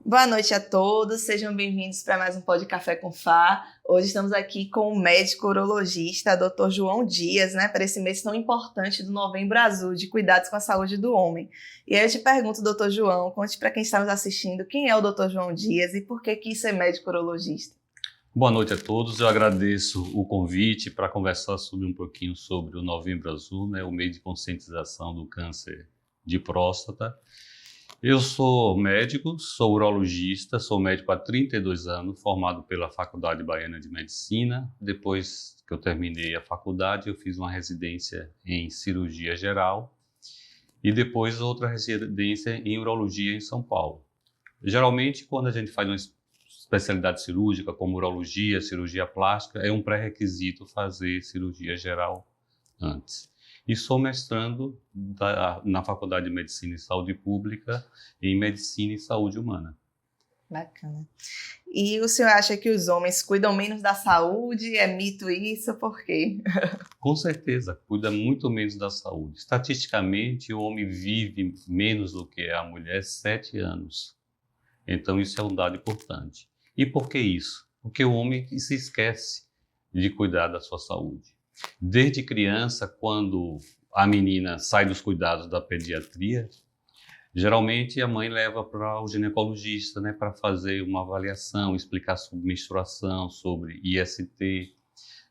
Boa noite a todos, sejam bem-vindos para mais um Pod Café com Fá. Hoje estamos aqui com o médico urologista, Dr. João Dias, para esse mês tão importante do Novembro Azul, de cuidados com a saúde do homem. E aí eu te pergunto, Dr. João, conte para quem está nos assistindo, quem é o Dr. João Dias e por que quis ser médico urologista? Boa noite a todos, eu agradeço o convite para conversar um pouquinho sobre o Novembro Azul, o mês de conscientização do câncer de próstata. Eu sou médico, sou urologista, sou médico há 32 anos, formado pela Faculdade Baiana de Medicina. Depois que eu terminei a faculdade, eu fiz uma residência em cirurgia geral e depois outra residência em urologia em São Paulo. Geralmente, quando a gente faz uma especialidade cirúrgica, como urologia, cirurgia plástica, é um pré-requisito fazer cirurgia geral antes. E sou mestrando na Faculdade de Medicina e Saúde Pública em Medicina e Saúde Humana. Bacana. E o senhor acha que os homens cuidam menos da saúde? É mito isso? Por quê? Com certeza, cuida muito menos da saúde. Estatisticamente, o homem vive menos do que a mulher 7 anos. Então, isso é um dado importante. E por que isso? Porque o homem se esquece de cuidar da sua saúde. Desde criança, quando a menina sai dos cuidados da pediatria, geralmente a mãe leva para o ginecologista, para fazer uma avaliação, explicar sobre menstruação, sobre IST,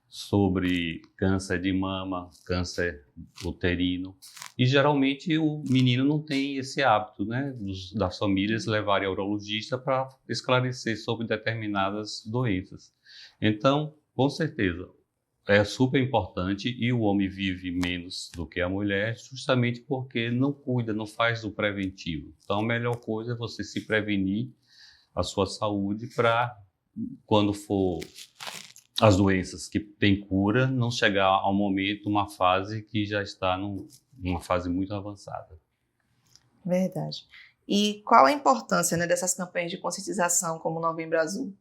sobre câncer de mama, câncer uterino. E geralmente o menino não tem esse hábito, das famílias levarem ao urologista para esclarecer sobre determinadas doenças. Então, com certeza, é super importante e o homem vive menos do que a mulher justamente porque não cuida, não faz o preventivo. Então a melhor coisa é você se prevenir a sua saúde para quando for as doenças que têm cura, não chegar ao momento, uma fase que já está numa fase muito avançada. Verdade. E qual a importância dessas campanhas de conscientização como o Novembro Azul?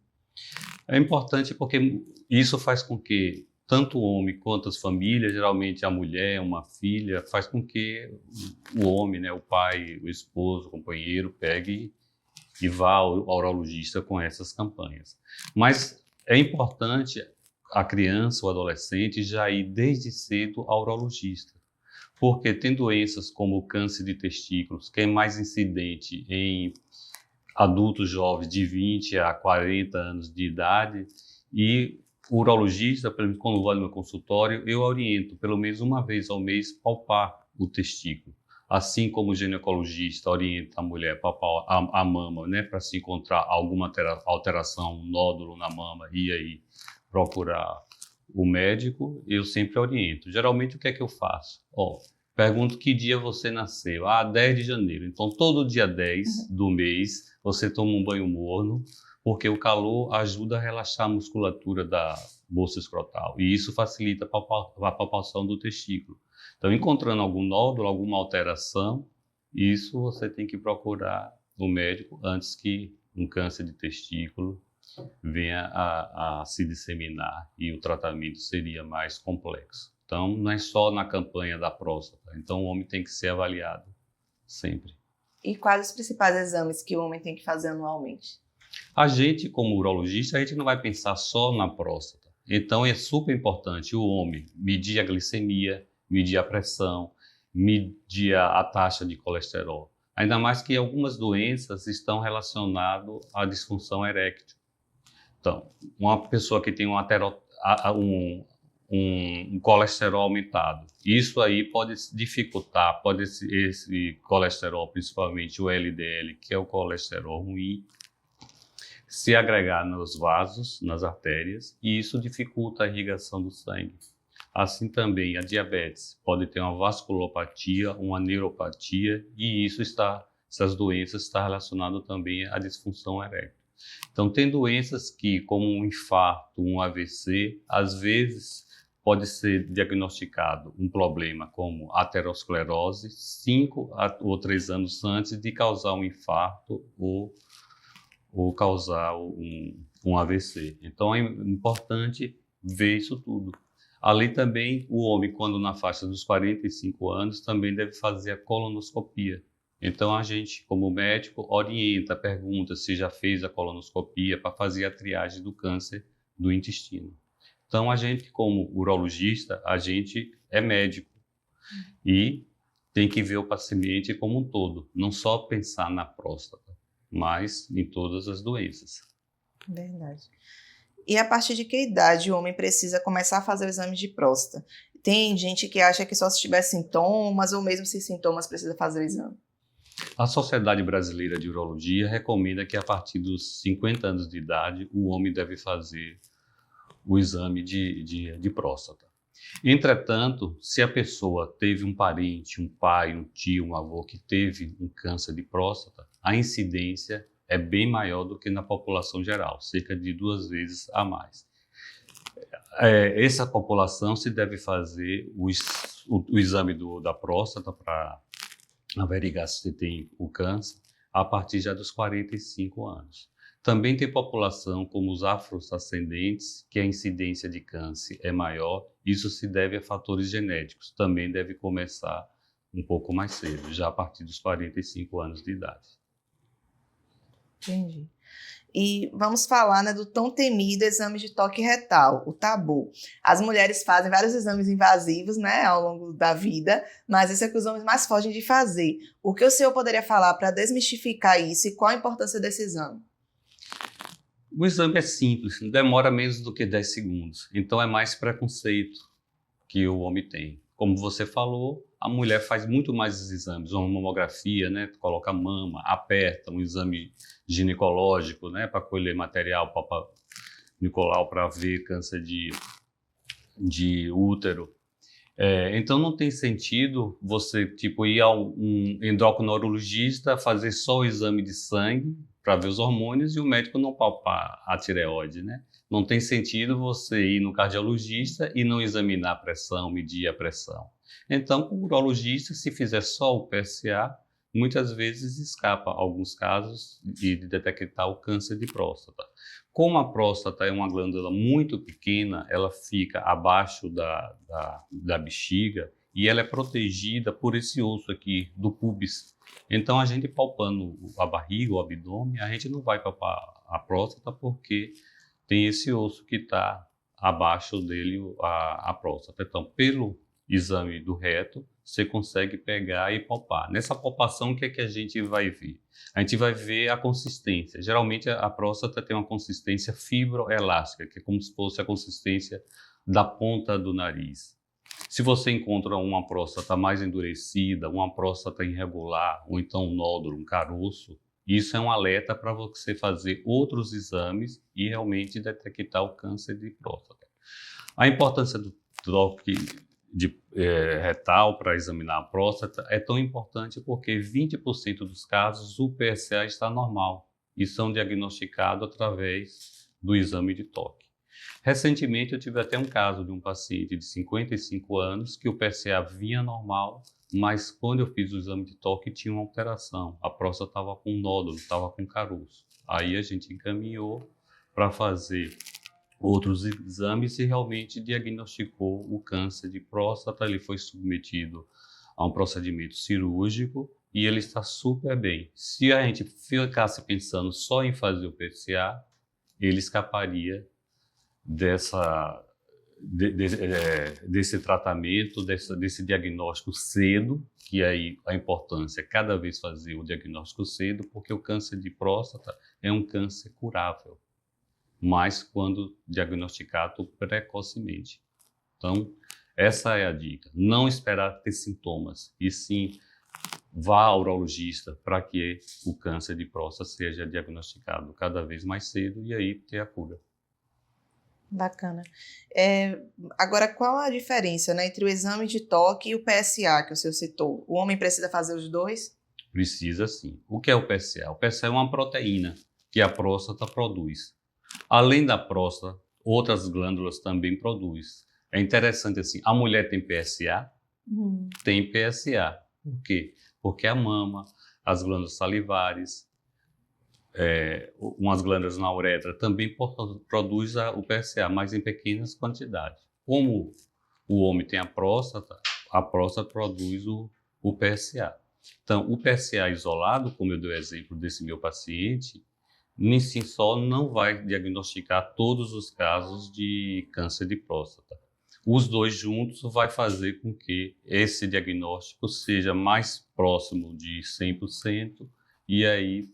É importante porque isso faz com que tanto o homem quanto as famílias, geralmente a mulher, uma filha, faz com que o homem, o pai, o esposo, o companheiro, pegue e vá ao urologista com essas campanhas. Mas é importante a criança, o adolescente, já ir desde cedo ao urologista, porque tem doenças como o câncer de testículos, que é mais incidente em adultos jovens de 20 a 40 anos de idade, e o urologista, pelo menos quando vai no meu consultório, eu oriento pelo menos uma vez ao mês palpar o testículo. Assim como o ginecologista orienta a mulher a palpar a mama, para se encontrar alguma alteração, um nódulo na mama e aí procurar o médico, eu sempre oriento. Geralmente o que é que eu faço? Pergunto que dia você nasceu. 10 de janeiro. Então todo dia 10 do mês você toma um banho morno, porque o calor ajuda a relaxar a musculatura da bolsa escrotal e isso facilita a palpação do testículo. Então, encontrando algum nódulo, alguma alteração, isso você tem que procurar o médico antes que um câncer de testículo venha a se disseminar e o tratamento seria mais complexo. Então, não é só na campanha da próstata. Então, o homem tem que ser avaliado sempre. E quais os principais exames que o homem tem que fazer anualmente? A gente, como urologista, a gente não vai pensar só na próstata. Então, é super importante o homem medir a glicemia, medir a pressão, medir a taxa de colesterol. Ainda mais que algumas doenças estão relacionadas à disfunção eréctil. Então, uma pessoa que tem um colesterol aumentado, isso aí pode dificultar, esse colesterol, principalmente o LDL, que é o colesterol ruim, se agregar nos vasos, nas artérias, e isso dificulta a irrigação do sangue. Assim também a diabetes pode ter uma vasculopatia, uma neuropatia, e essas doenças estão relacionadas também à disfunção erétil. Então tem doenças que, como um infarto, um AVC, às vezes pode ser diagnosticado um problema como aterosclerose 5 ou 3 anos antes de causar um infarto ou causar um AVC. Então é importante ver isso tudo. Além também, o homem, quando na faixa dos 45 anos, também deve fazer a colonoscopia. Então, a gente, como médico, orienta, pergunta se já fez a colonoscopia para fazer a triagem do câncer do intestino. Então, a gente, como urologista, a gente é médico e tem que ver o paciente como um todo, não só pensar na próstata, mas em todas as doenças. Verdade. E a partir de que idade o homem precisa começar a fazer o exame de próstata? Tem gente que acha que só se tiver sintomas, ou mesmo sem sintomas precisa fazer o exame. A Sociedade Brasileira de Urologia recomenda que a partir dos 50 anos de idade o homem deve fazer o exame de próstata. Entretanto, se a pessoa teve um parente, um pai, um tio, um avô que teve um câncer de próstata, a incidência é bem maior do que na população geral, cerca de 2 vezes a mais. Essa população se deve fazer o exame da próstata para averiguar se tem o câncer a partir já dos 45 anos. Também tem população como os afrodescendentes, que a incidência de câncer é maior. Isso se deve a fatores genéticos. Também deve começar um pouco mais cedo, já a partir dos 45 anos de idade. Entendi. E vamos falar, né, do tão temido exame de toque retal, o tabu. As mulheres fazem vários exames invasivos, né, ao longo da vida, mas esse é o que os homens mais fogem de fazer. O que o senhor poderia falar para desmistificar isso e qual a importância desse exame? O exame é simples, não demora menos do que 10 segundos. Então é mais preconceito que o homem tem. Como você falou, a mulher faz muito mais exames, uma mamografia, né, coloca a mama, aperta, um exame ginecológico, né, para colher material, Papa Nicolau, para ver câncer de útero. Então não tem sentido você ir a um endocrinologista fazer só o exame de sangue para ver os hormônios e o médico não palpar a tireoide, né? Não tem sentido você ir no cardiologista e não examinar a pressão, medir a pressão. Então, o urologista, se fizer só o PSA, muitas vezes escapa alguns casos de detectar o câncer de próstata. Como a próstata é uma glândula muito pequena, ela fica abaixo da bexiga e ela é protegida por esse osso aqui do púbis. Então, a gente palpando a barriga, o abdômen, a gente não vai palpar a próstata porque tem esse osso que está abaixo dele, a próstata. Então, pelo exame do reto, você consegue pegar e palpar. Nessa palpação, o que é que a gente vai ver? A gente vai ver a consistência. Geralmente, a próstata tem uma consistência fibroelástica, que é como se fosse a consistência da ponta do nariz. Se você encontra uma próstata mais endurecida, uma próstata irregular, ou então um nódulo, um caroço, isso é um alerta para você fazer outros exames e realmente detectar o câncer de próstata. A importância do toque retal para examinar a próstata é tão importante porque 20% dos casos o PSA está normal e são diagnosticados através do exame de toque. Recentemente eu tive até um caso de um paciente de 55 anos que o PSA vinha normal, mas quando eu fiz o exame de toque tinha uma alteração. A próstata estava com um nódulo, estava com caroço. Aí a gente encaminhou para fazer outros exames e realmente diagnosticou o câncer de próstata. Ele foi submetido a um procedimento cirúrgico e ele está super bem. Se a gente ficasse pensando só em fazer o PSA, ele escaparia desse tratamento, desse diagnóstico cedo, que aí a importância é cada vez fazer o diagnóstico cedo, porque o câncer de próstata é um câncer curável, mas quando diagnosticado precocemente. Então, essa é a dica. Não esperar ter sintomas, e sim vá ao urologista para que o câncer de próstata seja diagnosticado cada vez mais cedo e aí ter a cura. Bacana. Agora, qual a diferença, né, entre o exame de toque e o PSA que o senhor citou? O homem precisa fazer os dois? Precisa sim. O que é o PSA? O PSA é uma proteína que a próstata produz. Além da próstata, outras glândulas também produzem. É interessante assim, a mulher tem PSA? Tem PSA. Por quê? Porque a mama, as glândulas salivares, umas glândulas na uretra também produzem o PSA, mas em pequenas quantidades. Como O homem tem a próstata produz o PSA. Então, o PSA isolado, como eu dei o exemplo desse meu paciente, em si só não vai diagnosticar todos os casos de câncer de próstata. Os dois juntos vai fazer com que esse diagnóstico seja mais próximo de 100%, e aí,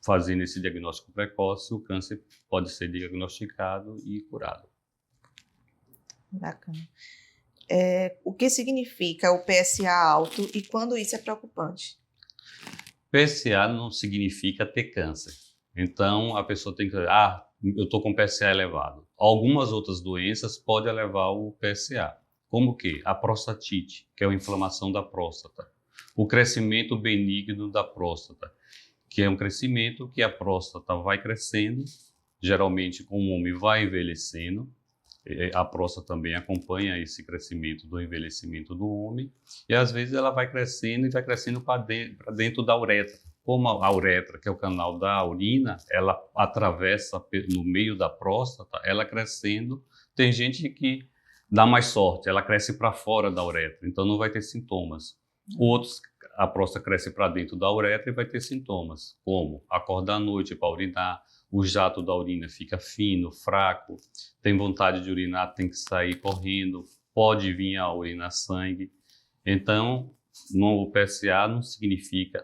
fazendo esse diagnóstico precoce, o câncer pode ser diagnosticado e curado. Bacana. O que significa o PSA alto e quando isso é preocupante? PSA não significa ter câncer. Então, a pessoa tem que dizer, eu estou com PSA elevado. Algumas outras doenças podem elevar o PSA, como o quê? A prostatite, que é a inflamação da próstata. O crescimento benigno da próstata, que é um crescimento que a próstata vai crescendo, geralmente com o homem vai envelhecendo, a próstata também acompanha esse crescimento do envelhecimento do homem, e às vezes ela vai crescendo e vai crescendo para dentro da uretra. Como a uretra, que é o canal da urina, ela atravessa no meio da próstata, ela crescendo. Tem gente que dá mais sorte, ela cresce para fora da uretra, então não vai ter sintomas. Outros, a próstata cresce para dentro da uretra e vai ter sintomas, como acordar à noite para urinar, o jato da urina fica fino, fraco, tem vontade de urinar, tem que sair correndo, pode vir a urinar sangue. Então, o PSA não significa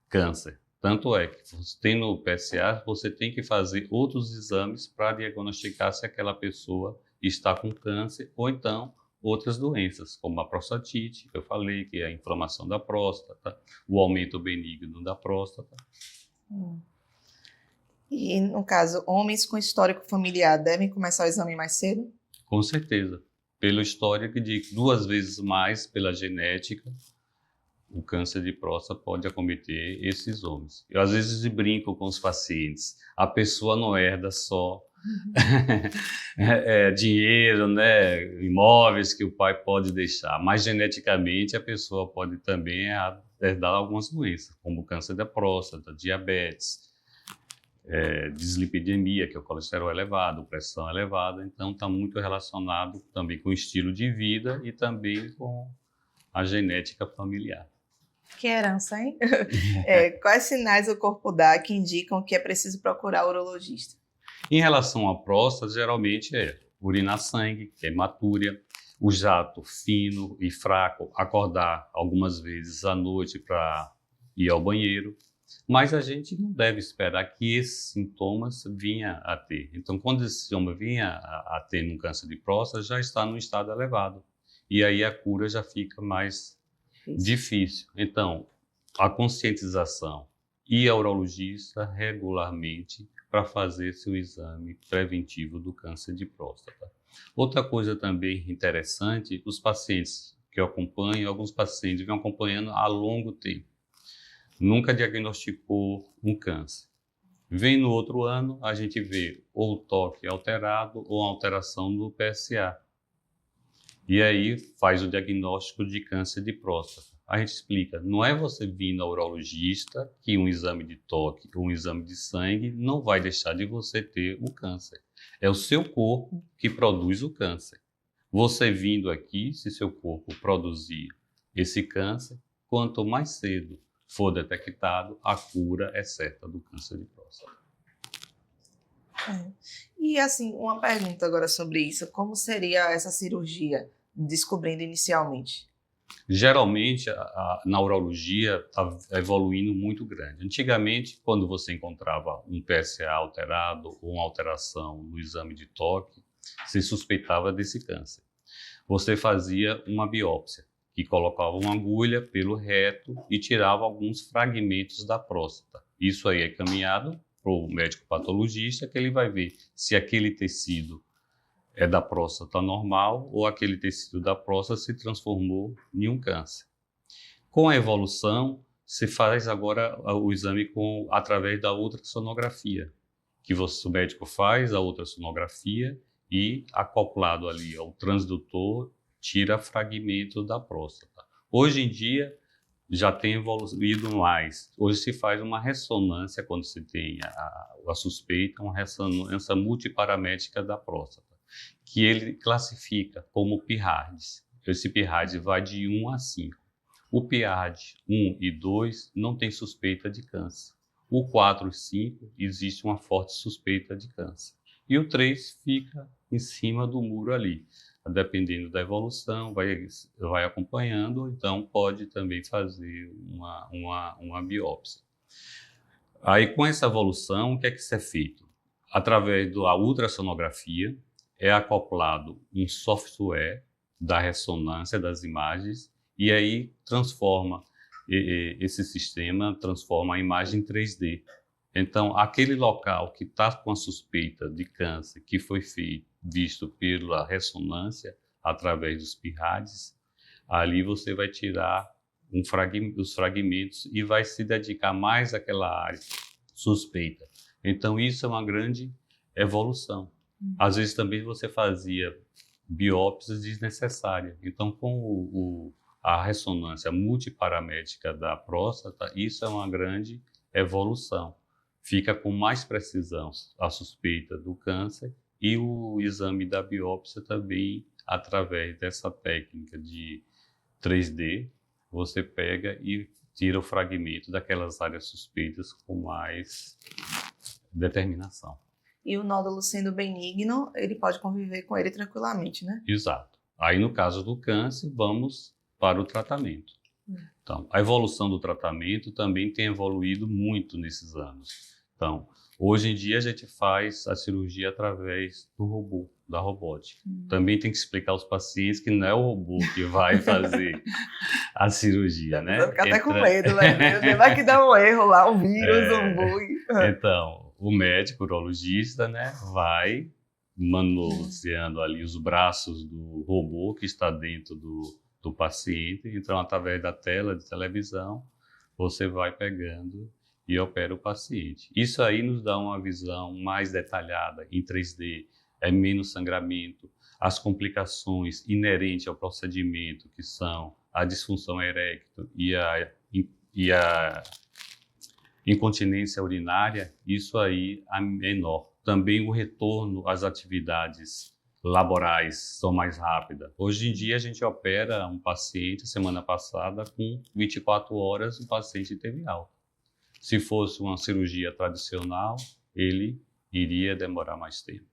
câncer. Tanto é que, tendo o PSA, você tem que fazer outros exames para diagnosticar se aquela pessoa está com câncer ou então outras doenças, como a prostatite, que eu falei, que é a inflamação da próstata, o aumento benigno da próstata. E, no caso, homens com histórico familiar devem começar o exame mais cedo? Com certeza. Pelo histórico de 2 vezes mais pela genética, o câncer de próstata pode acometer esses homens. Eu, às vezes, brinco com os pacientes. A pessoa não herda só dinheiro, né, imóveis que o pai pode deixar, mas geneticamente a pessoa pode também herdar algumas doenças, como o câncer da próstata, diabetes, dislipidemia, que é o colesterol elevado, pressão elevada. Então está muito relacionado também com o estilo de vida e também com a genética familiar. Que herança, hein? Quais sinais o corpo dá que indicam que é preciso procurar o urologista? Em relação à próstata, geralmente é urinar sangue, hematúria, o jato fino e fraco, acordar algumas vezes à noite para ir ao banheiro. Mas a gente não deve esperar que esses sintomas venham a ter. Então, quando esse sintoma vinha a ter no câncer de próstata, já está no estado elevado. E aí a cura já fica mais difícil. Então, a conscientização e a urologista regularmente para fazer seu exame preventivo do câncer de próstata. Outra coisa também interessante, os pacientes que eu acompanho, alguns pacientes vêm acompanhando há longo tempo. Nunca diagnosticou um câncer. Vem no outro ano, a gente vê ou o toque alterado ou a alteração do PSA. E aí faz o diagnóstico de câncer de próstata. A gente explica, não é você vir no urologista que um exame de toque ou um exame de sangue não vai deixar de você ter o câncer. É o seu corpo que produz o câncer. Você vindo aqui, se seu corpo produzir esse câncer, quanto mais cedo for detectado, a cura é certa do câncer de próstata. E assim, uma pergunta agora sobre isso, como seria essa cirurgia, descobrindo inicialmente? Geralmente, na urologia está evoluindo muito grande. Antigamente, quando você encontrava um PSA alterado ou uma alteração no exame de toque, se suspeitava desse câncer. Você fazia uma biópsia, que colocava uma agulha pelo reto e tirava alguns fragmentos da próstata. Isso aí é caminhado para o médico patologista, que ele vai ver se aquele tecido é da próstata normal ou aquele tecido da próstata se transformou em um câncer. Com a evolução, se faz agora o exame através da ultrassonografia, que o médico faz a ultrassonografia e, acoplado ali ao transdutor, tira fragmentos da próstata. Hoje em dia, já tem evoluído mais. Hoje se faz uma ressonância, quando se tem a suspeita, uma ressonância multiparamétrica da próstata, que ele classifica como PIRADS. Esse PIRADS vai de 1 a 5. O PIRADS 1 e 2 não tem suspeita de câncer. O 4 e 5 existe uma forte suspeita de câncer. E o 3 fica em cima do muro ali. Dependendo da evolução, vai acompanhando, então pode também fazer uma biópsia. Aí, com essa evolução, o que é que isso é feito? Através da ultrassonografia, é acoplado um software da ressonância das imagens e aí esse sistema transforma a imagem em 3D. Então, aquele local que está com a suspeita de câncer, que foi visto pela ressonância através dos PIRADS, ali você vai tirar os fragmentos e vai se dedicar mais àquela área suspeita. Então, isso é uma grande evolução. Às vezes também você fazia biópsias desnecessárias. Então, com a ressonância multiparamétrica da próstata, isso é uma grande evolução. Fica com mais precisão a suspeita do câncer e o exame da biópsia também, através dessa técnica de 3D, você pega e tira o fragmento daquelas áreas suspeitas com mais determinação. E o nódulo sendo benigno, ele pode conviver com ele tranquilamente, né? Exato. Aí, no caso do câncer, vamos para o tratamento. Então, a evolução do tratamento também tem evoluído muito nesses anos. Então, hoje em dia a gente faz a cirurgia através do robô, da robótica. Também tem que explicar aos pacientes que não é o robô que vai fazer a cirurgia, né? Fica até com medo, né? Vai que dá um erro lá, um vírus, um bug. Então, o médico urologista, né, vai manuseando ali os braços do robô que está dentro do paciente. Então, através da tela de televisão, você vai pegando e opera o paciente. Isso aí nos dá uma visão mais detalhada em 3D, é menos sangramento, as complicações inerentes ao procedimento, que são a disfunção eréctil e a incontinência urinária, isso aí é menor. Também o retorno às atividades laborais são mais rápidas. Hoje em dia a gente opera um paciente, semana passada, com 24 horas o paciente teve alta. Se fosse uma cirurgia tradicional, ele iria demorar mais tempo.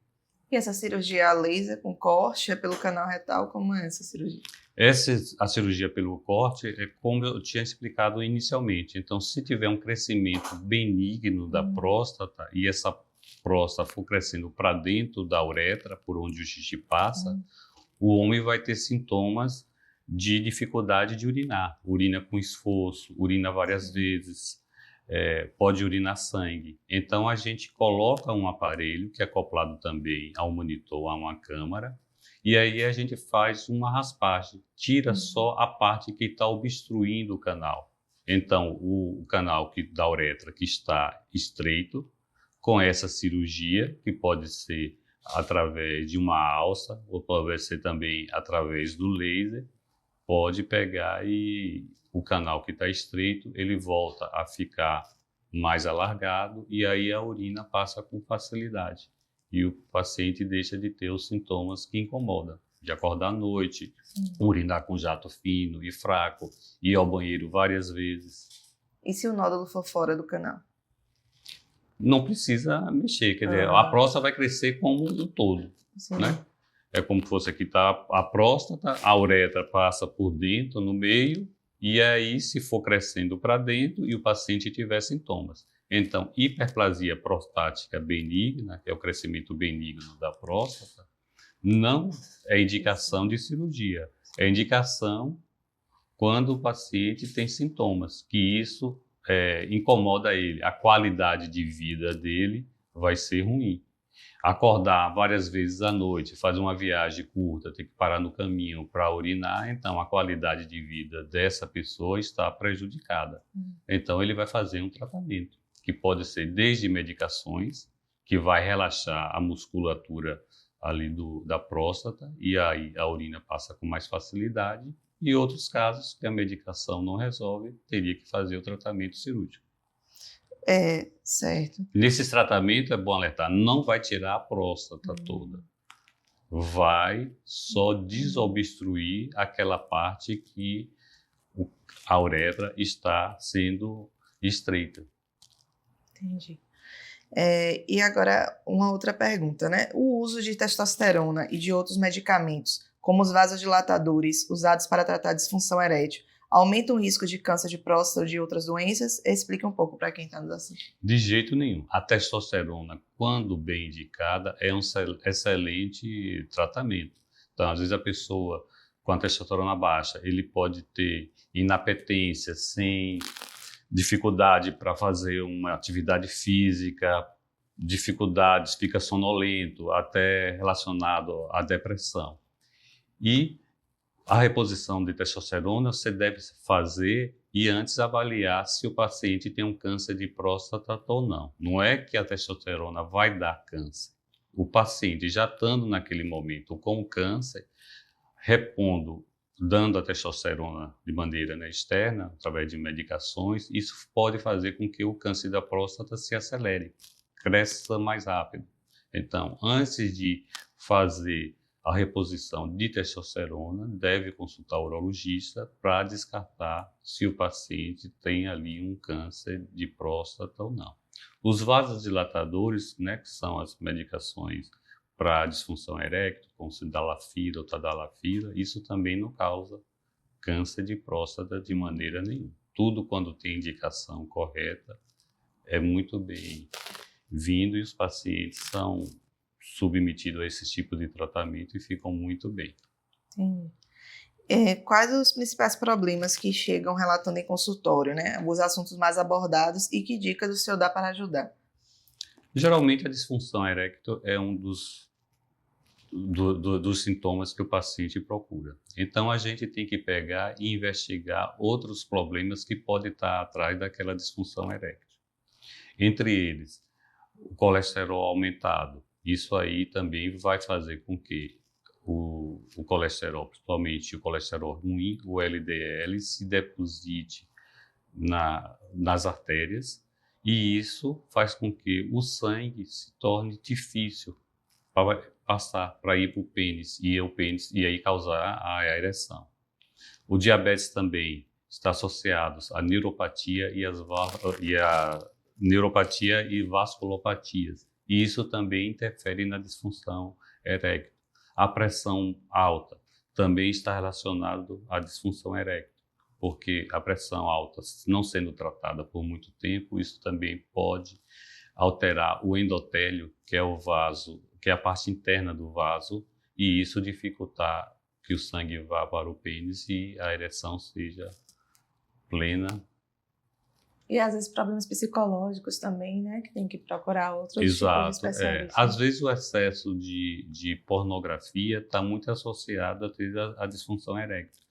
E essa cirurgia a laser com corte é pelo canal retal? Como é essa cirurgia? A cirurgia pelo corte é como eu tinha explicado inicialmente. Então, se tiver um crescimento benigno da próstata e essa próstata for crescendo para dentro da uretra, por onde o xixi passa, o homem vai ter sintomas de dificuldade de urinar. Urina com esforço, urina várias vezes, pode urinar sangue. Então, a gente coloca um aparelho que é acoplado também ao monitor, a uma câmara, e aí a gente faz uma raspagem, tira só a parte que está obstruindo o canal. Então, o canal da uretra que está estreito, com essa cirurgia, que pode ser através de uma alça, ou pode ser também através do laser, pode pegar e o canal que está estreito, ele volta a ficar mais alargado e aí a urina passa com facilidade. E o paciente deixa de ter os sintomas que incomodam, de acordar à noite, urinar com jato fino e fraco, ir ao banheiro várias vezes. E se o nódulo for fora do canal? Não precisa mexer, quer dizer, a próstata vai crescer como um todo, né? É como se fosse aqui está a próstata, a uretra passa por dentro, no meio, e aí se for crescendo para dentro e o paciente tiver sintomas. Então, hiperplasia prostática benigna, que é o crescimento benigno da próstata, não é indicação de cirurgia. É indicação quando o paciente tem sintomas, que isso incomoda ele. A qualidade de vida dele vai ser ruim. Acordar várias vezes à noite, fazer uma viagem curta, ter que parar no caminho para urinar, então a qualidade de vida dessa pessoa está prejudicada. Então, ele vai fazer um tratamento, que pode ser desde medicações, que vai relaxar a musculatura ali da próstata, e aí a urina passa com mais facilidade, e outros casos que a medicação não resolve, teria que fazer o tratamento cirúrgico. Certo. Nesse tratamento, é bom alertar, não vai tirar a próstata toda. vai só desobstruir aquela parte que a uretra está sendo estreita. Entendi. E agora, uma outra pergunta, né? O uso de testosterona e de outros medicamentos, como os vasodilatadores usados para tratar disfunção erétil, aumenta o risco de câncer de próstata ou de outras doenças? Explica um pouco para quem está nos assistindo. De jeito nenhum. A testosterona, quando bem indicada, é um excelente tratamento. Então, às vezes a pessoa com a testosterona baixa, ele pode ter inapetência, sem dificuldade para fazer uma atividade física, dificuldades, fica sonolento, até relacionado à depressão. E a reposição de testosterona você deve fazer e antes avaliar se o paciente tem um câncer de próstata ou não. Não é que a testosterona vai dar câncer. O paciente já estando naquele momento com câncer, repondo, dando a testosterona de maneira externa, através de medicações, isso pode fazer com que o câncer da próstata se acelere, cresça mais rápido. Então, antes de fazer a reposição de testosterona, deve consultar o urologista para descartar se o paciente tem ali um câncer de próstata ou não. Os vasodilatadores, que são as medicações para disfunção erétil, como sildenafila ou tadalafila, isso também não causa câncer de próstata de maneira nenhuma. Tudo quando tem indicação correta é muito bem-vindo e os pacientes são submetidos a esse tipo de tratamento e ficam muito bem. Entendi. Quais os principais problemas que chegam relatando em consultório, né? Os assuntos mais abordados e que dicas o senhor dá para ajudar? Geralmente a disfunção erétil é um dos sintomas que o paciente procura. Então a gente tem que pegar e investigar outros problemas que podem estar atrás daquela disfunção erétil. Entre eles, o colesterol aumentado. Isso aí também vai fazer com que o colesterol, principalmente o colesterol ruim, o LDL, se deposite nas artérias e isso faz com que o sangue se torne difícil para passar, para ir para o pênis e aí causar a ereção. O diabetes também está associado à neuropatia neuropatia e vasculopatias. E isso também interfere na disfunção erétil. A pressão alta também está relacionado à disfunção erétil, porque a pressão alta, não sendo tratada por muito tempo, isso também pode alterar o endotélio, que é o vaso, que é a parte interna do vaso, e isso dificultar que o sangue vá para o pênis e a ereção seja plena. E às vezes problemas psicológicos também, né? Que tem que procurar outros Exato, tipos de especialistas. Às vezes o excesso de pornografia está muito associado à disfunção erétil.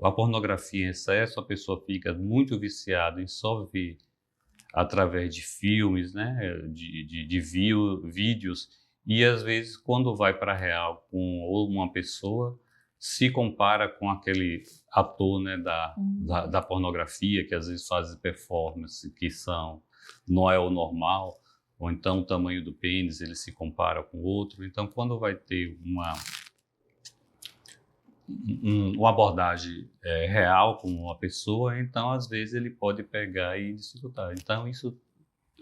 A pornografia em excesso, a pessoa fica muito viciada em só ver através de filmes, de vídeos, e às vezes quando vai para a real com uma pessoa, se compara com aquele ator da pornografia, que às vezes faz performance que não é o normal, ou então o tamanho do pênis ele se compara com outro. Então quando vai ter uma abordagem real com uma pessoa, então às vezes ele pode pegar e dificultar. Então isso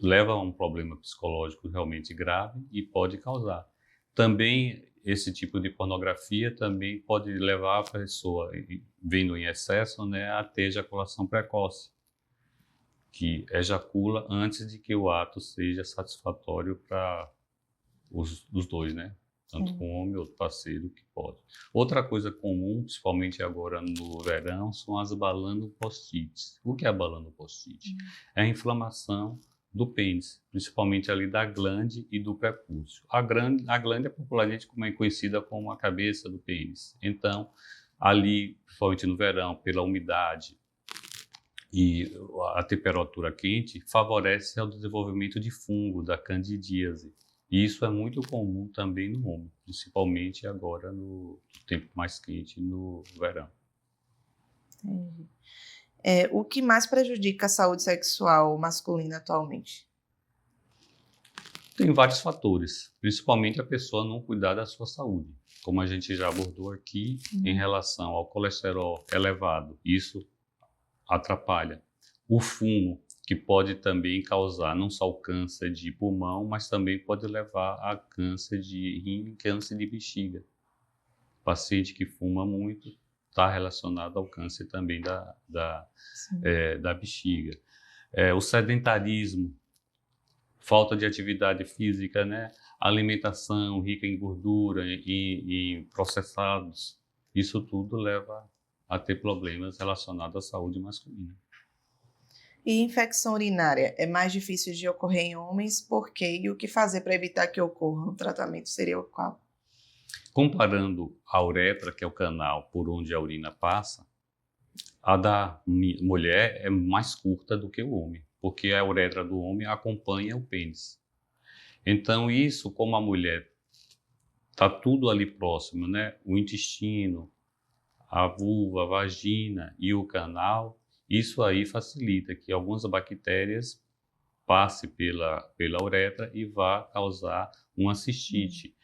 leva a um problema psicológico realmente grave e pode causar. Também esse tipo de pornografia também pode levar a pessoa, vindo em excesso, a ter ejaculação precoce, que ejacula antes de que o ato seja satisfatório para os dois, tanto com o homem ou outro parceiro que pode. Outra coisa comum, principalmente agora no verão, são as balanopostites. O que é a balanopostite? É a inflamação do pênis, principalmente ali da glande e do prepúcio. A glande é popularmente conhecida como a cabeça do pênis. Então, ali, principalmente no verão, pela umidade e a temperatura quente, favorece ao desenvolvimento de fungo, da candidíase. E isso é muito comum também no homem, principalmente agora no tempo mais quente, no verão. Entendi. O que mais prejudica a saúde sexual masculina atualmente? Tem vários fatores, principalmente a pessoa não cuidar da sua saúde. Como a gente já abordou aqui, em relação ao colesterol elevado, isso atrapalha. O fumo, que pode também causar não só o câncer de pulmão, mas também pode levar a câncer de rim e câncer de bexiga. O paciente que fuma muito está relacionado ao câncer também da bexiga. O sedentarismo, falta de atividade física, né? Alimentação rica em gordura e em processados, isso tudo leva a ter problemas relacionados à saúde masculina. E infecção urinária é mais difícil de ocorrer em homens, por quê? E o que fazer para evitar que ocorra? O tratamento seria o qual? Comparando a uretra, que é o canal por onde a urina passa, a da mulher é mais curta do que o homem, porque a uretra do homem acompanha o pênis. Então isso, como a mulher está tudo ali próximo, né? O intestino, a vulva, a vagina e o canal, isso aí facilita que algumas bactérias passem pela uretra e vá causar uma cistite.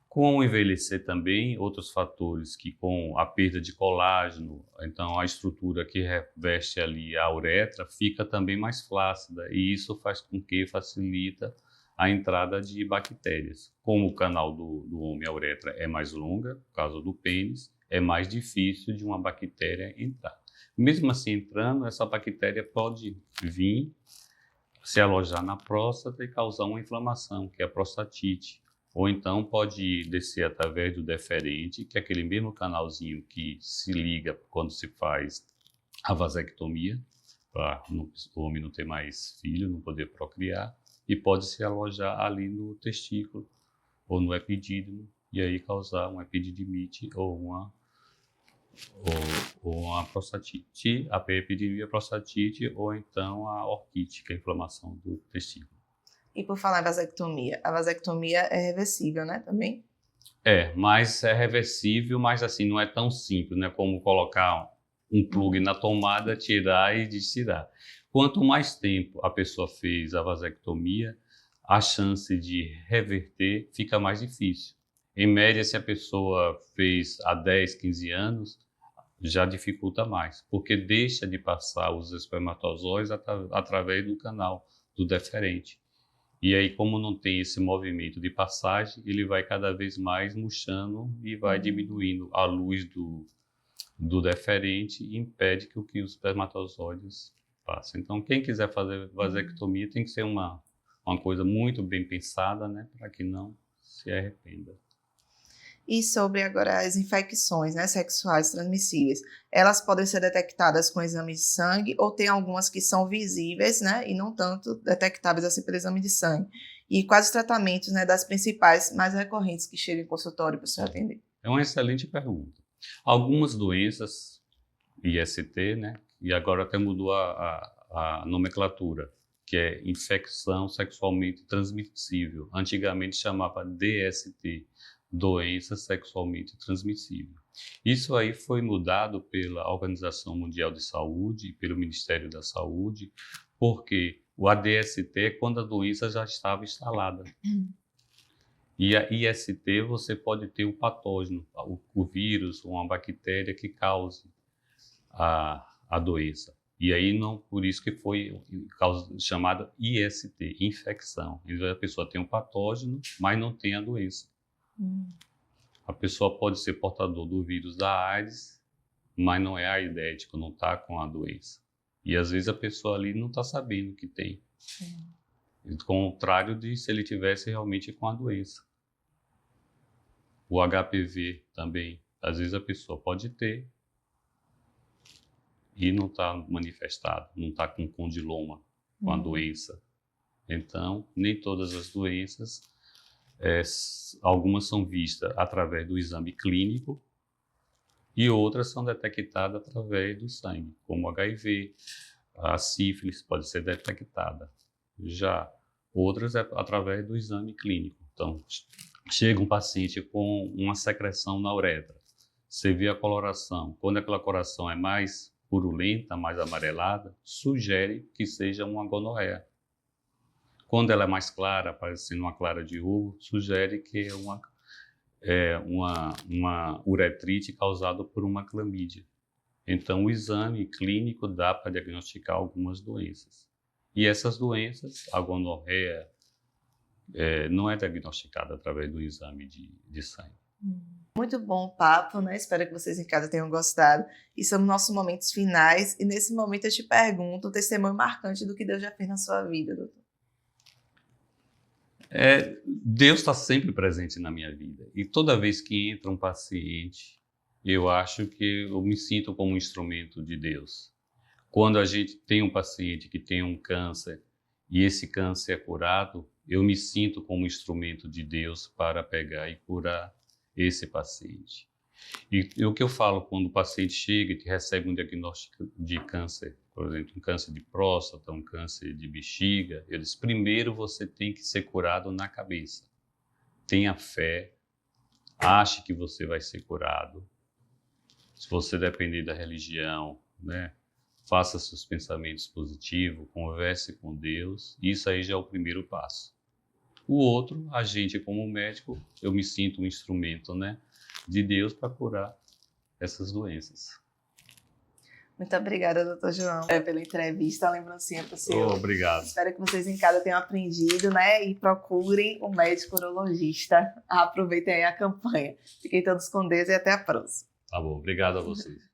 Com o envelhecer também, outros fatores que com a perda de colágeno, então a estrutura que reveste ali a uretra fica também mais flácida e isso faz com que facilita a entrada de bactérias. Como o canal do homem, a uretra é mais longa, por causa do pênis, é mais difícil de uma bactéria entrar. Mesmo assim entrando, essa bactéria pode vir, se alojar na próstata e causar uma inflamação, que é a prostatite. Ou então pode descer através do deferente, que é aquele mesmo canalzinho que se liga quando se faz a vasectomia, para o homem não ter mais filho, não poder procriar, e pode se alojar ali no testículo ou no epidídimo, e aí causar uma epididimite ou uma prostatite, a epidemia prostatite, ou então a orquite, que é a inflamação do testículo. E por falar em vasectomia, a vasectomia é reversível, né, também? Mas é reversível, mas assim, não é tão simples, né, como colocar um plug na tomada, tirar e destirar. Quanto mais tempo a pessoa fez a vasectomia, a chance de reverter fica mais difícil. Em média, se a pessoa fez há 10, 15 anos, já dificulta mais, porque deixa de passar os espermatozoides através do canal do deferente. E aí, como não tem esse movimento de passagem, ele vai cada vez mais murchando e vai diminuindo a luz do deferente e impede que os espermatozoides passem. Então, quem quiser fazer vasectomia tem que ser uma coisa muito bem pensada, né, para que não se arrependa. E sobre agora as infecções, né, sexuais transmissíveis, elas podem ser detectadas com exame de sangue ou tem algumas que são visíveis, né, e não tanto detectáveis assim pelo exame de sangue? E quais os tratamentos, né, das principais mais recorrentes que chegam em consultório para o senhor atender? É uma excelente pergunta. Algumas doenças, IST, né, e agora até mudou a nomenclatura, que é infecção sexualmente transmissível. Antigamente chamava DST, doença sexualmente transmissível. Isso aí foi mudado pela Organização Mundial de Saúde e pelo Ministério da Saúde, porque o ADST é quando a doença já estava instalada. E a IST você pode ter um patógeno, o vírus ou uma bactéria que cause a doença. E aí, não, por isso que foi chamada IST, infecção. Então, a pessoa tem um patógeno, mas não tem a doença. A pessoa pode ser portador do vírus da AIDS, mas não é aidético, não está com a doença. E às vezes a pessoa ali não está sabendo que tem. Ao contrário de se ele tivesse realmente com a doença. O HPV também, às vezes a pessoa pode ter e não está manifestado, não está com condiloma, com a doença. Então, nem todas as doenças, algumas são vistas através do exame clínico e outras são detectadas através do sangue, como o HIV, a sífilis pode ser detectada. Já outras é através do exame clínico. Então, chega um paciente com uma secreção na uretra, você vê a coloração. Quando aquela coloração é mais purulenta, mais amarelada, sugere que seja uma gonorreia. Quando ela é mais clara, parecendo uma clara de ovo, sugere que é uma uretrite causada por uma clamídia. Então, o exame clínico dá para diagnosticar algumas doenças. E essas doenças, a gonorreia, não é diagnosticada através do exame de sangue. Muito bom o papo, né? Espero que vocês em casa tenham gostado. E são nossos momentos finais. E nesse momento eu te pergunto um testemunho marcante do que Deus já fez na sua vida, doutor. Deus está sempre presente na minha vida. E toda vez que entra um paciente, eu acho que eu me sinto como um instrumento de Deus. Quando a gente tem um paciente que tem um câncer e esse câncer é curado, eu me sinto como um instrumento de Deus para pegar e curar esse paciente. E o que eu falo quando o paciente chega e recebe um diagnóstico de câncer, por exemplo, um câncer de próstata, um câncer de bexiga, eu disse, primeiro você tem que ser curado na cabeça. Tenha fé, ache que você vai ser curado. Se você depender da religião, né, faça seus pensamentos positivos, converse com Deus, isso aí já é o primeiro passo. O outro, a gente como médico, eu me sinto um instrumento, né, de Deus para curar essas doenças. Muito obrigada, doutor João, pela entrevista, a lembrancinha para o senhor. Obrigado. Espero que vocês em casa tenham aprendido, né? E procurem um médico urologista. Aproveitem aí a campanha. Fiquem todos com Deus e até a próxima. Tá bom, obrigado a vocês.